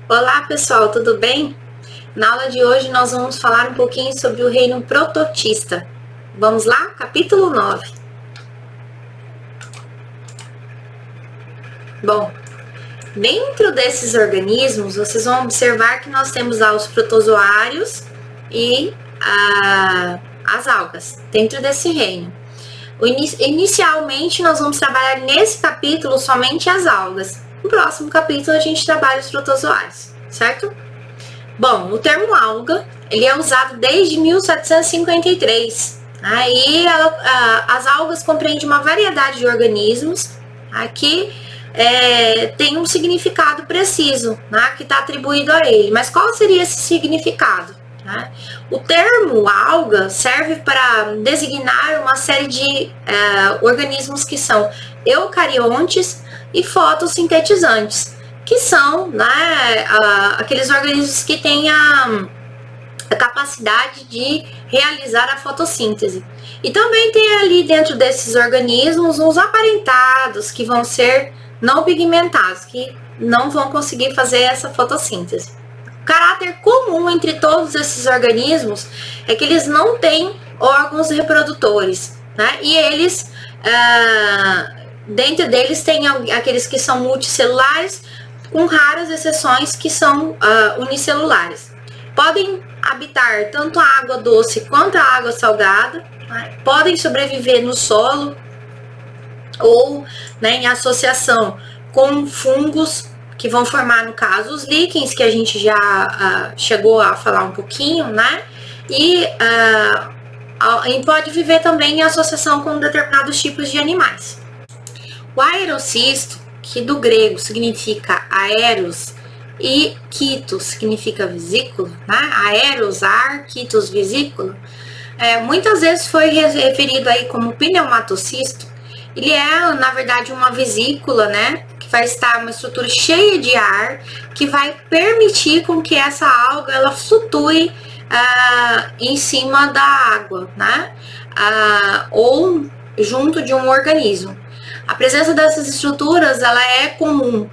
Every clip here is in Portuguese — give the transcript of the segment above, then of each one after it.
Olá pessoal, tudo bem? Na aula de hoje nós vamos falar um pouquinho sobre o reino prototista. Vamos lá? Capítulo 9. Bom, dentro desses organismos, vocês vão observar que nós temos lá os protozoários e as algas, dentro desse reino. Inicialmente, nós vamos trabalhar nesse capítulo somente as algas. No próximo capítulo, a gente trabalha os protozoários, certo? Bom, o termo alga, ele é usado desde 1753. Aí, as algas compreendem uma variedade de organismos que tem um significado preciso, que está atribuído a ele. Mas qual seria esse significado? O termo alga serve para designar uma série de organismos que são eucariontes e fotossintetizantes, que são aqueles organismos que têm a capacidade de realizar a fotossíntese. E também tem ali dentro desses organismos os aparentados, que vão ser não pigmentados, que não vão conseguir fazer essa fotossíntese. O caráter comum entre todos esses organismos é que eles não têm órgãos reprodutores, E eles, dentro deles, tem aqueles que são multicelulares, com raras exceções que são unicelulares. Podem habitar tanto a água doce quanto a água salgada, podem sobreviver no solo ou em associação com fungos, que vão formar, no caso, os líquens, que a gente já chegou a falar um pouquinho, E pode viver também em associação com determinados tipos de animais. O aerocisto, que do grego significa aeros e quitos significa vesícula, Aeros, ar, quitos, vesícula, muitas vezes foi referido aí como pneumatocisto. Ele é, na verdade, uma vesícula, que vai estar uma estrutura cheia de ar, que vai permitir com que essa alga ela flutue em cima da água, ou junto de um organismo. A presença dessas estruturas ela é comum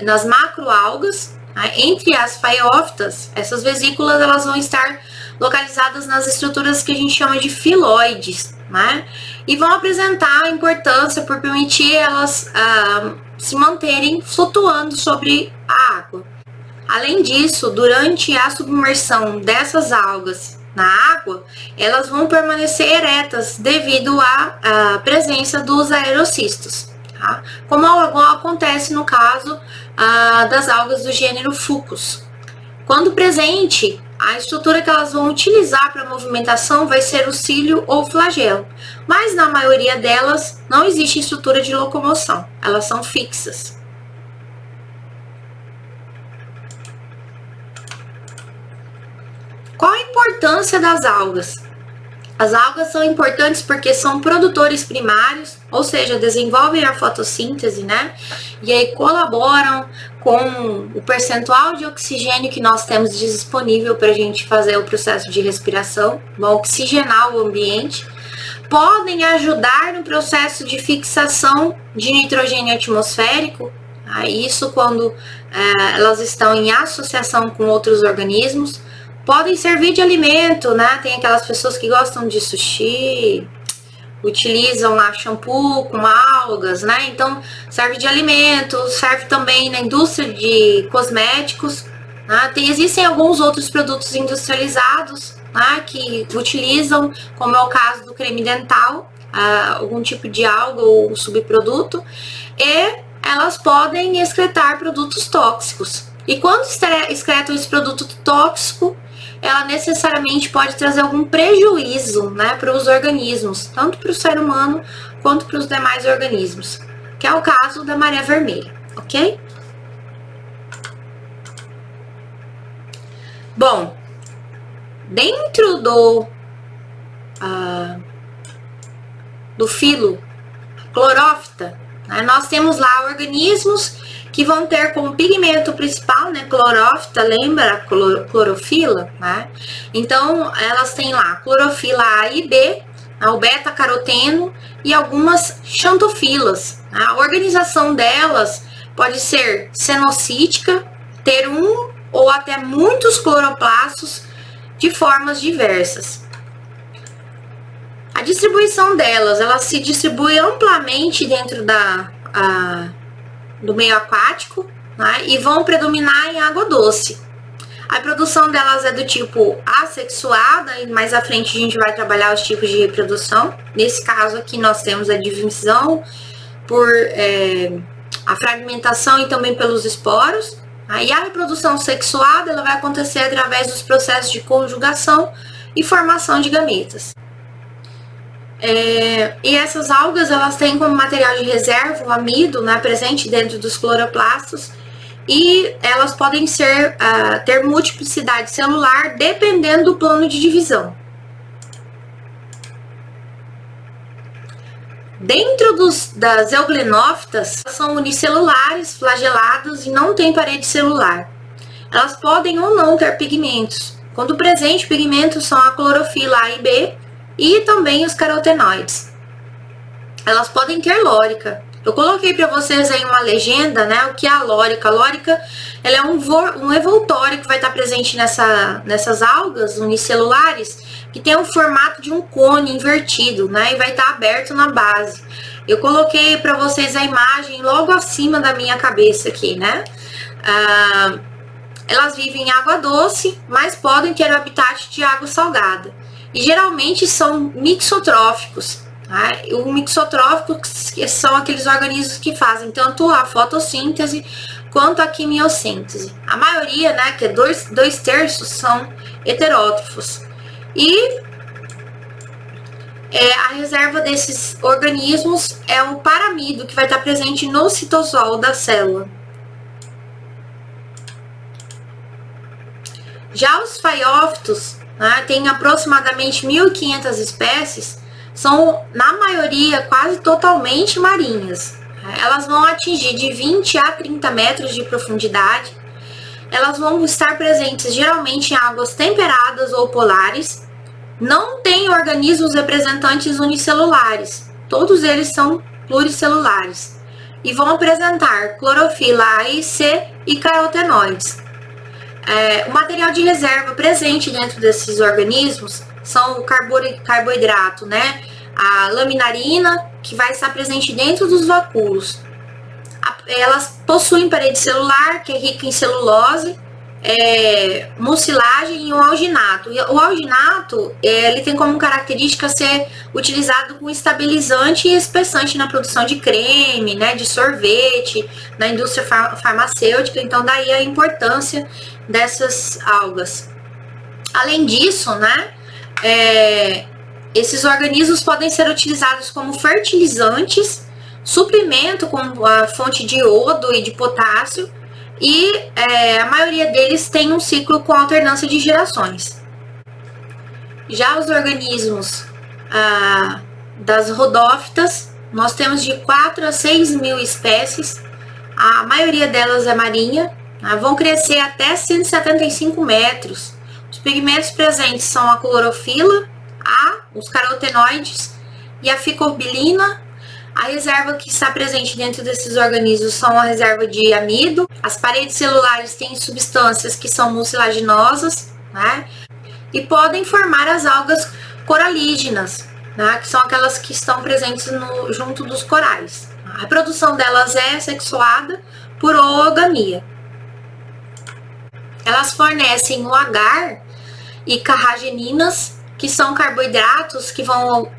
nas macroalgas. Entre as faiófitas, essas vesículas elas vão estar localizadas nas estruturas que a gente chama de filóides, E vão apresentar a importância por permitir elas se manterem flutuando sobre a água. Além disso, durante a submersão dessas algas na água, elas vão permanecer eretas devido à presença dos aerocistos, como acontece no caso das algas do gênero Fucus. Quando presente, a estrutura que elas vão utilizar para a movimentação vai ser o cílio ou flagelo, mas na maioria delas não existe estrutura de locomoção, elas são fixas. Qual a importância das algas? As algas são importantes porque são produtores primários, ou seja, desenvolvem a fotossíntese, E aí colaboram com o percentual de oxigênio que nós temos disponível para a gente fazer o processo de respiração, vão oxigenar o ambiente. Podem ajudar no processo de fixação de nitrogênio atmosférico, isso quando elas estão em associação com outros organismos. Podem servir de alimento, Tem aquelas pessoas que gostam de sushi, utilizam lá shampoo com algas, Então, serve de alimento, serve também na indústria de cosméticos, Existem alguns outros produtos industrializados, que utilizam, como é o caso do creme dental, algum tipo de alga ou subproduto, e elas podem excretar produtos tóxicos. E quando excretam esse produto tóxico, ela necessariamente pode trazer algum prejuízo, para os organismos, tanto para o ser humano quanto para os demais organismos, que é o caso da maré vermelha, ok? Bom, dentro do filo clorófita, nós temos lá organismos que vão ter como pigmento principal, clorófita, lembra? Clorofila, Então, elas têm lá clorofila A e B, o beta-caroteno e algumas xantofilas. A organização delas pode ser cenocítica, ter um ou até muitos cloroplastos de formas diversas. A distribuição delas, ela se distribui amplamente dentro do meio aquático, né, e vão predominar em água doce. A reprodução delas é do tipo assexuada, e mais à frente a gente vai trabalhar os tipos de reprodução. Nesse caso aqui nós temos a divisão por a fragmentação e também pelos esporos. E a reprodução sexuada ela vai acontecer através dos processos de conjugação e formação de gametas. E essas algas elas têm como material de reserva o amido, né, presente dentro dos cloroplastos, e elas podem ter multiplicidade celular dependendo do plano de divisão. Dentro das euglenófitas, são unicelulares, flagelados e não têm parede celular. Elas podem ou não ter pigmentos. Quando presente, pigmentos são a clorofila A e B e também os carotenoides. Elas podem ter lórica. Eu coloquei para vocês aí uma legenda, né? O que é a lórica? A lórica ela é um envoltório que vai estar presente nessas algas unicelulares, que tem o formato de um cone invertido, né? E vai estar aberto na base. Eu coloquei para vocês a imagem logo acima da minha cabeça aqui, né? Elas vivem em água doce, mas podem ter o habitat de água salgada. E geralmente são mixotróficos. O mixotrófico são aqueles organismos que fazem tanto a fotossíntese quanto a quimiossíntese. A maioria, né, que é 2/3, são heterótrofos. E a reserva desses organismos é o paramido, que vai estar presente no citosol da célula. Já os faiófitos, né, tem aproximadamente 1.500 espécies, são, na maioria, quase totalmente marinhas. Elas vão atingir de 20 a 30 metros de profundidade. Elas vão estar presentes geralmente em águas temperadas ou polares. Não tem organismos representantes unicelulares. Todos eles são pluricelulares. E vão apresentar clorofila A e C e carotenoides. O material de reserva presente dentro desses organismos são o carboidrato, né? A laminarina, que vai estar presente dentro dos vacúolos. Elas possuem parede celular, que é rica em celulose, mucilagem e o alginato. E o alginato, ele tem como característica ser utilizado como estabilizante e espessante na produção de creme, né, de sorvete, na indústria farmacêutica. Então, daí a importância dessas algas. Além disso, né, esses organismos podem ser utilizados como fertilizantes, suprimento como a fonte de iodo e de potássio, e a maioria deles tem um ciclo com alternância de gerações. Já os organismos das rodófitas, nós temos de 4 a 6 mil espécies, a maioria delas é marinha, vão crescer até 175 metros. Os pigmentos presentes são a clorofila, os carotenoides e a ficobilina. A reserva que está presente dentro desses organismos são a reserva de amido. As paredes celulares têm substâncias que são mucilaginosas, né? E podem formar as algas coralígenas, né? Que são aquelas que estão presentes junto dos corais. A reprodução delas é sexuada por oogamia. Elas fornecem o agar e carrageninas, que são carboidratos que vão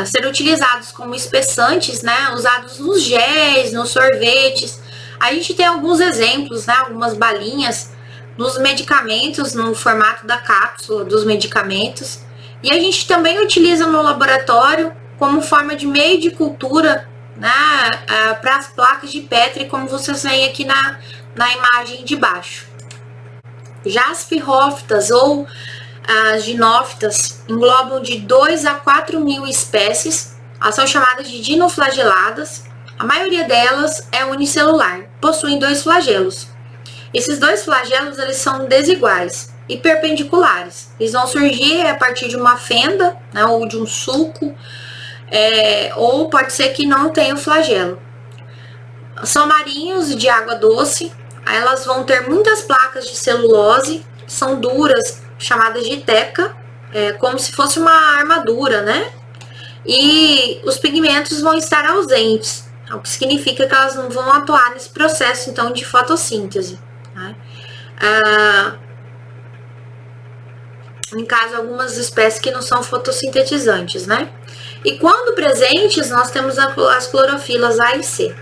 ser utilizados como espessantes, né, usados nos géis, nos sorvetes. A gente tem alguns exemplos, né, algumas balinhas nos medicamentos, no formato da cápsula dos medicamentos. E a gente também utiliza no laboratório como forma de meio de cultura, né, para as placas de Petri, como vocês veem aqui na imagem de baixo. Já as pirrófitas ou as ginófitas englobam de 2 a 4 mil espécies. Elas são chamadas de dinoflageladas. A maioria delas é unicelular, possuem 2 flagelos. Esses 2 flagelos eles são desiguais e perpendiculares. Eles vão surgir a partir de uma fenda, né, ou de um sulco, ou pode ser que não tenha o flagelo. São marinhos de água doce. elas vão ter muitas placas de celulose, são duras, chamadas de teca, como se fosse uma armadura, né? E os pigmentos vão estar ausentes, o que significa que elas não vão atuar nesse processo, então, de fotossíntese, né? Em caso, algumas espécies que não são fotossintetizantes, né? E quando presentes, nós temos as clorofilas A e C.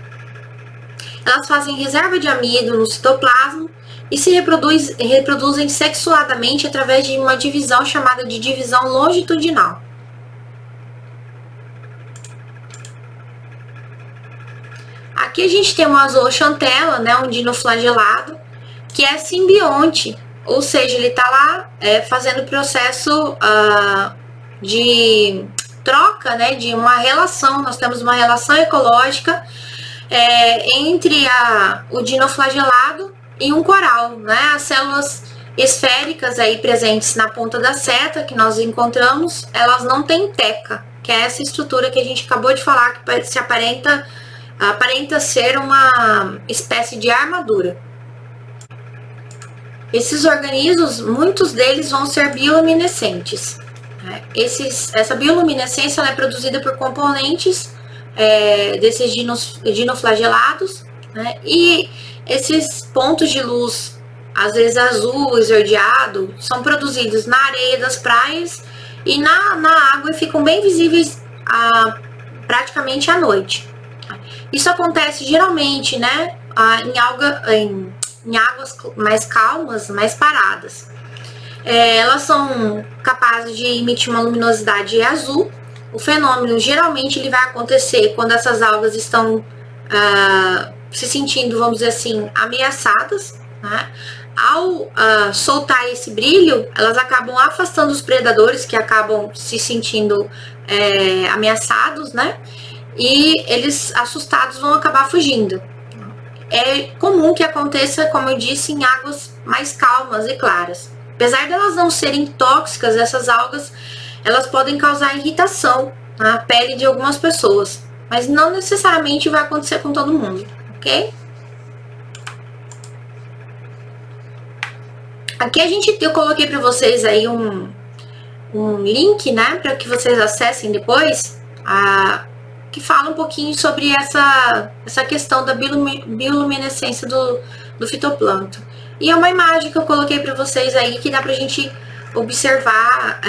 Elas fazem reserva de amido no citoplasma e se reproduzem sexuadamente através de uma divisão chamada de divisão longitudinal. Aqui a gente tem uma zooxantela, né, um dinoflagelado, que é simbionte, ou seja, ele está lá fazendo processo de troca, né, de uma relação. Nós temos uma relação ecológica entre o dinoflagelado e um coral, né? As células esféricas aí presentes na ponta da seta que nós encontramos, elas não têm teca, que é essa estrutura que a gente acabou de falar, que se aparenta ser uma espécie de armadura. Esses organismos, muitos deles vão ser bioluminescentes. Essa bioluminescência ela é produzida por componentes desses dinoflagelados, né? E esses pontos de luz, às vezes azul, esverdeado, são produzidos na areia das praias e na água e ficam bem visíveis praticamente à noite. Isso acontece geralmente, né, em águas mais calmas, mais paradas. Elas são capazes de emitir uma luminosidade azul. O fenômeno geralmente ele vai acontecer quando essas algas estão se sentindo, vamos dizer assim, ameaçadas, né? Ao soltar esse brilho, elas acabam afastando os predadores que acabam se sentindo ameaçados, né? E eles, assustados, vão acabar fugindo. É comum que aconteça, como eu disse, em águas mais calmas e claras. Apesar de elas não serem tóxicas, essas algas, elas podem causar irritação na pele de algumas pessoas, mas não necessariamente vai acontecer com todo mundo, ok? Aqui eu coloquei para vocês aí um link, né, para que vocês acessem depois, que fala um pouquinho sobre essa questão da bioluminescência do fitoplâncton. E é uma imagem que eu coloquei para vocês aí que dá pra gente observar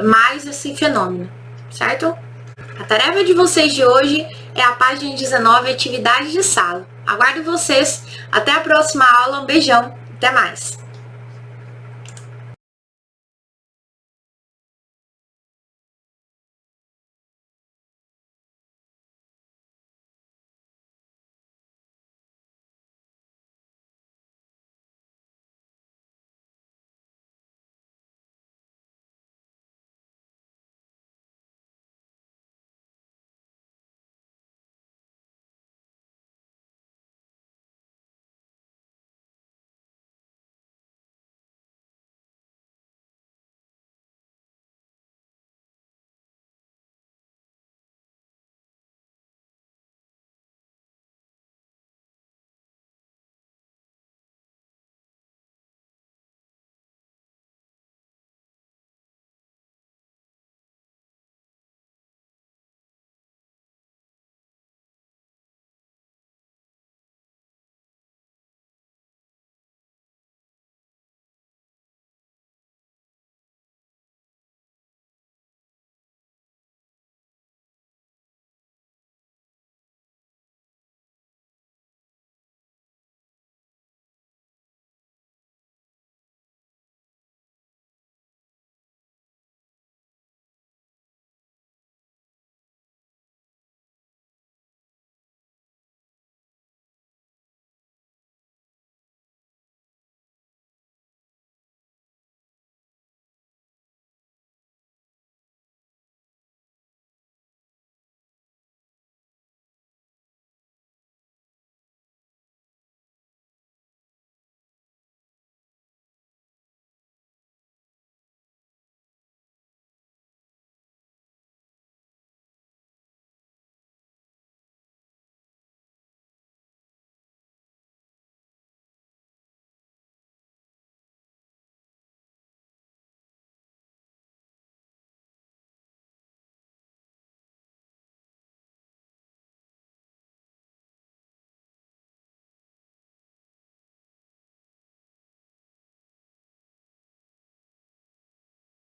mais esse fenômeno, certo? A tarefa de vocês de hoje é a página 19, atividade de sala. Aguardo vocês. Até a próxima aula. Um beijão. Até mais.